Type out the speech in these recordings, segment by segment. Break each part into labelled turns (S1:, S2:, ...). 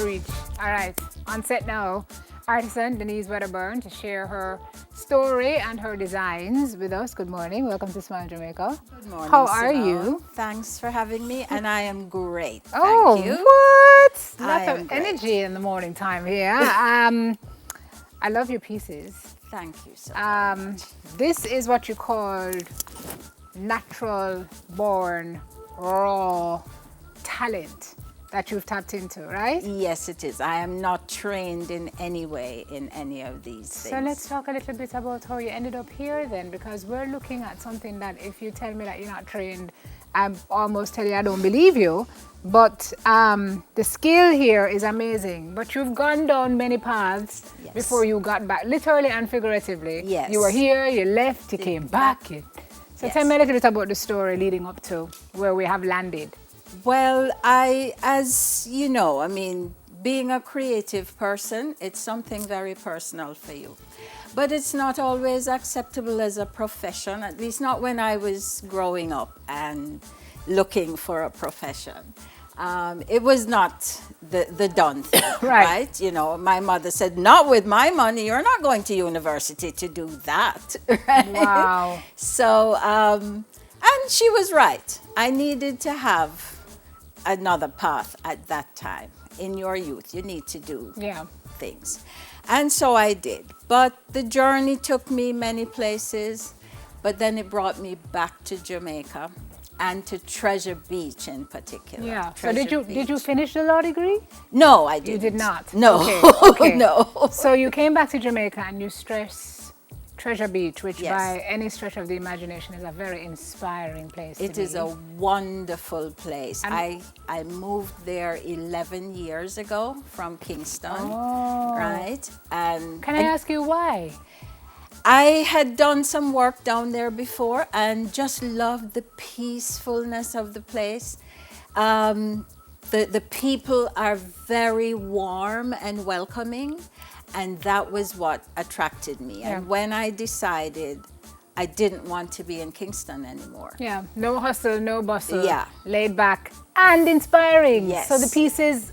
S1: Reach. All right, on set now, artisan Denise Wedderburn to share her story and her designs with us. Good morning. Welcome to Smile Jamaica.
S2: Good morning.
S1: How are
S2: Simone.
S1: you?
S2: Thanks for having me, and I am great.
S1: Oh,
S2: Thank you.
S1: what?
S2: I
S1: Lots
S2: am
S1: of
S2: great.
S1: energy in the morning time here. I love your pieces.
S2: Thank you so much.
S1: This is what you call natural born raw talent that you've tapped into, right?
S2: Yes, it is. I am not trained in any way in any of these things.
S1: So let's talk a little bit about how you ended up here then, because we're looking at something that if you tell me that you're not trained, I almost tell you I don't believe you. But the skill here is amazing. But you've gone down many paths
S2: Yes.
S1: before you got back, literally and figuratively.
S2: Yes.
S1: You were here, you left, you came back. So tell me a little bit about the story leading up to where we have landed.
S2: Well, as you know, I mean, being a creative person, it's something very personal for you. But it's not always acceptable as a profession, at least not when I was growing up and looking for a profession. It was not the done thing,
S1: Right.
S2: right? You know, my mother said, not with my money, you're not going to university to do that. Right?
S1: Wow.
S2: So, and she was right. I needed to have another path at that time. In your youth, you need to do
S1: Yeah.
S2: things. And so I did. But the journey took me many places, but then it brought me back to Jamaica and to Treasure Beach in particular.
S1: Yeah. So
S2: Treasure
S1: did you
S2: Beach.
S1: finish the law degree?
S2: No, I didn't.
S1: You did not.
S2: No.
S1: Okay. Okay.
S2: No.
S1: So you came back to Jamaica and you stress Treasure Beach, which
S2: Yes.
S1: by any stretch of the imagination is a very inspiring place.
S2: It is a wonderful place.
S1: And-
S2: I moved there 11 years ago from Kingston,
S1: Oh.
S2: right? And
S1: Can I ask you why?
S2: I had done some work down there before and just loved the peacefulness of the place. The people are very warm and welcoming, and that was what attracted me.
S1: Yeah.
S2: And when I decided I didn't want to be in Kingston anymore.
S1: Yeah. No hustle, no bustle.
S2: Yeah.
S1: Laid back and inspiring.
S2: Yes.
S1: So the pieces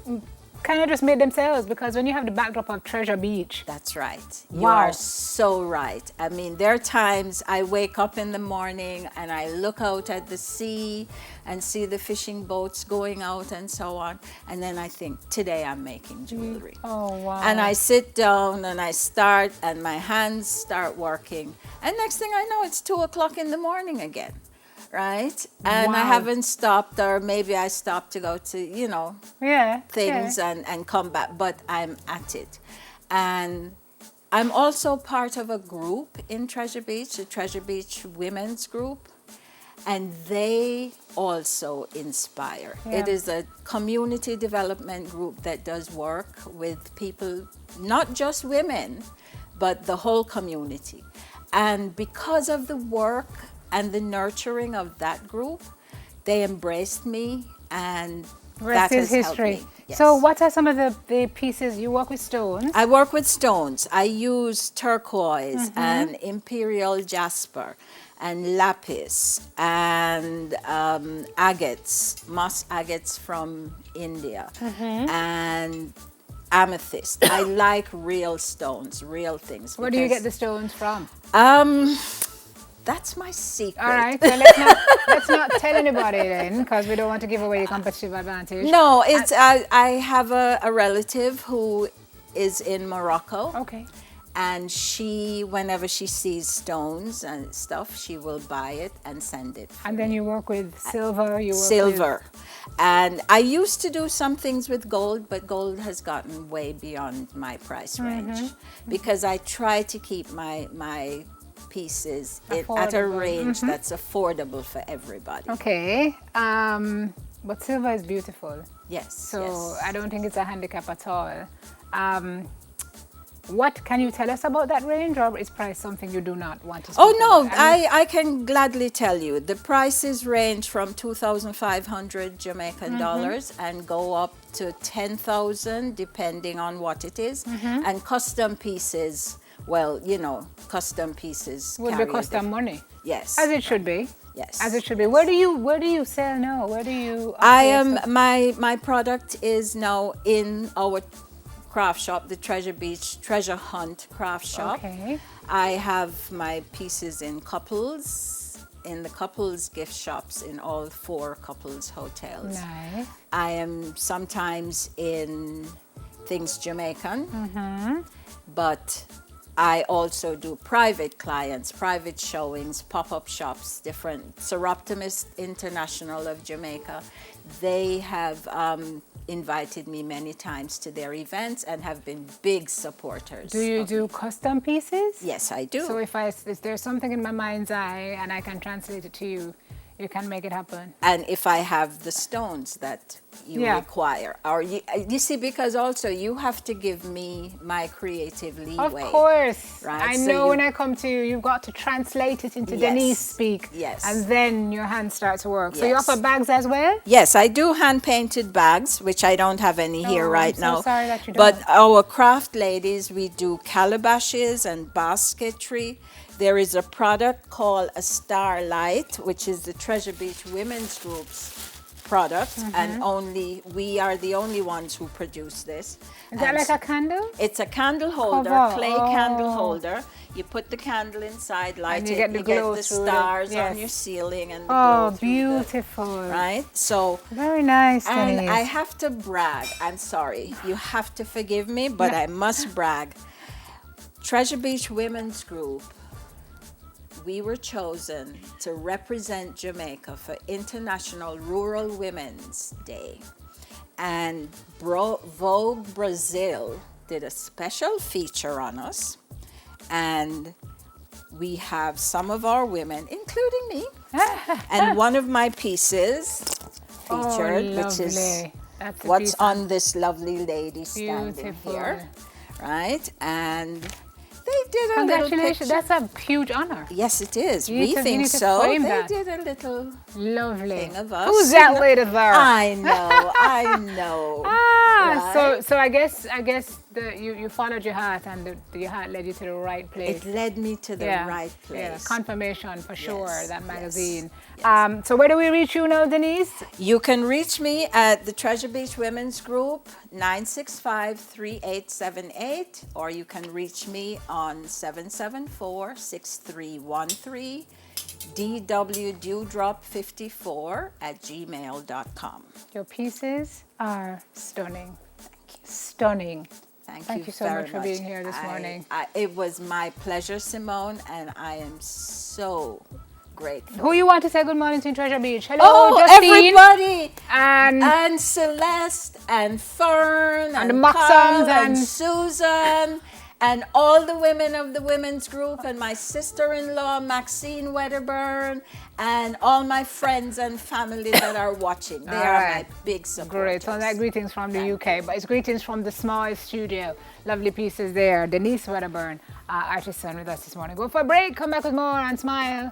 S1: kind of just made themselves, because when you have the backdrop of Treasure Beach.
S2: That's right. You
S1: Wow.
S2: are so right. I mean, there are times I wake up in the morning and I look out at the sea and see the fishing boats going out and so on. And then I think, today I'm making jewelry.
S1: Oh, wow.
S2: And I sit down and I start and my hands start working. And next thing I know, it's 2 o'clock in the morning again. Right? And I
S1: Wow.
S2: haven't stopped, or maybe I stopped to go to, you know,
S1: Yeah.
S2: things
S1: yeah.
S2: and come back, but I'm at it. And I'm also part of a group in Treasure Beach, the Treasure Beach Women's Group, and they also inspire.
S1: Yeah.
S2: It is a community development group that does work with people, not just women, but the whole community. And because of the work and the nurturing of that group, they embraced me, and
S1: Rest
S2: that
S1: is
S2: has helped
S1: history.
S2: me. Yes.
S1: So what are some of the pieces you work with stones?
S2: I work with stones. I use turquoise
S1: Mm-hmm.
S2: and imperial jasper and lapis and agates, moss agates from India,
S1: Mm-hmm.
S2: and amethyst. I like real stones, real things.
S1: Where do you get
S2: because,
S1: the stones from?
S2: That's my secret.
S1: All right, so let's not tell anybody then, because we don't want to give away your competitive advantage.
S2: No, it's I have a relative who is in Morocco.
S1: Okay.
S2: And she, whenever she sees stones and stuff, she will buy it and send it.
S1: And then you work with silver. You work
S2: Silver. And I used to do some things with gold, but gold has gotten way beyond my price range because I try to keep my pieces at a
S1: Affordable.
S2: range that's affordable for everybody.
S1: With, okay. But silver is beautiful.
S2: Yes.
S1: So
S2: yes.
S1: I don't think it's a handicap at all. What can you tell us about that range, or is price something you do not want to speak
S2: Oh no,
S1: about?
S2: I can gladly tell you the prices range from 2,500 Jamaican dollars and go up to 10,000 depending on what it is. And custom pieces, well, you know, custom pieces
S1: Would
S2: carry
S1: be
S2: a
S1: custom
S2: different-
S1: money,
S2: Yes.
S1: as it should be.
S2: Yes.
S1: As it should be. Where do you sell now? Where do you?
S2: I
S1: offer
S2: am
S1: stuff?
S2: my product is now in our craft shop, the Treasure Beach Treasure Hunt craft shop.
S1: Okay.
S2: I have my pieces in the couples gift shops in all 4 couples hotels.
S1: Nice.
S2: I am sometimes in things Jamaican, but I also do private clients, private showings, pop-up shops, different. Seroptimus International of Jamaica, they have invited me many times to their events and have been big supporters.
S1: Do you
S2: of
S1: do
S2: me.
S1: custom pieces?
S2: Yes, I do.
S1: So if there's something in my mind's eye and I can translate it to you, you can make it happen.
S2: And if I have the stones that you
S1: Yeah.
S2: require, or you see, because also you have to give me my creative leeway.
S1: Of course.
S2: Right,
S1: I
S2: so
S1: know
S2: you-
S1: when I come to you, you've got to translate it into
S2: Yes.
S1: Denise speak.
S2: Yes.
S1: And then your hands start to work. So you
S2: Yes.
S1: offer bags as well?
S2: Yes, I do hand painted bags, which I don't have any here
S1: Oh,
S2: right
S1: I'm so
S2: now.
S1: sorry that you
S2: But
S1: don't.
S2: our craft ladies, we do calabashes and basketry. There is a product called a Starlight, which is the Treasure Beach Women's Group's product, and we are the only ones who produce this.
S1: Is that
S2: And
S1: like a candle?
S2: It's a candle holder,
S1: Cover,
S2: clay
S1: oh.
S2: candle holder. You put the candle inside, light
S1: And you
S2: it,
S1: get the
S2: you get
S1: glow
S2: the
S1: through it.
S2: stars
S1: Yes.
S2: on your ceiling and the
S1: Oh,
S2: glow through the-
S1: beautiful.
S2: right? So
S1: Very nice,
S2: and
S1: Denise.
S2: I have to brag. I'm sorry. You have to forgive me, but I must brag. Treasure Beach Women's Group, we were chosen to represent Jamaica for International Rural Women's Day. And Vogue Brazil did a special feature on us. And we have some of our women, including me, and one of my pieces featured, which is
S1: lovely. That's a
S2: what's
S1: piece
S2: on this lovely lady standing
S1: Beautiful.
S2: here, right? And they did a little
S1: Congratulations.
S2: picture.
S1: That's a huge honor.
S2: Yes, it is.
S1: You
S2: We
S1: need to- you
S2: think
S1: need to
S2: so.
S1: frame
S2: They
S1: that.
S2: did a little
S1: Lovely.
S2: thing of us.
S1: Who's that lady there?
S2: I know, I know.
S1: Ah,
S2: Right?
S1: so I guess you followed your heart and your heart led you to the right place.
S2: It led me to the right place.
S1: Yeah, confirmation for sure,
S2: Yes,
S1: that
S2: yes,
S1: magazine.
S2: yes.
S1: So where do we reach you now, Denise?
S2: You can reach me at the Treasure Beach Women's Group, 965-3878, or you can reach me on 774-6313, dwdewdrop54@gmail.com.
S1: Your pieces are stunning. Stunning.
S2: Thank
S1: you so
S2: very
S1: much for being here this morning.
S2: It was my pleasure, Simone, and I am so grateful.
S1: Who you want to say good morning to in Treasure Beach? Hello,
S2: Oh,
S1: Justine.
S2: everybody!
S1: And
S2: Celeste and Fern
S1: And the
S2: and
S1: Moxons
S2: Carl and
S1: and-
S2: Susan and all the women of the women's group and my sister-in-law Maxine Wedderburn and all my friends and family that are watching. They
S1: All
S2: are
S1: right.
S2: my big supporters.
S1: great. So that greetings from the
S2: Thank
S1: UK, but it's greetings from the small studio. Lovely pieces there. Denise Wedderburn, artisan with us this morning. Go for a break. Come back with more and smile.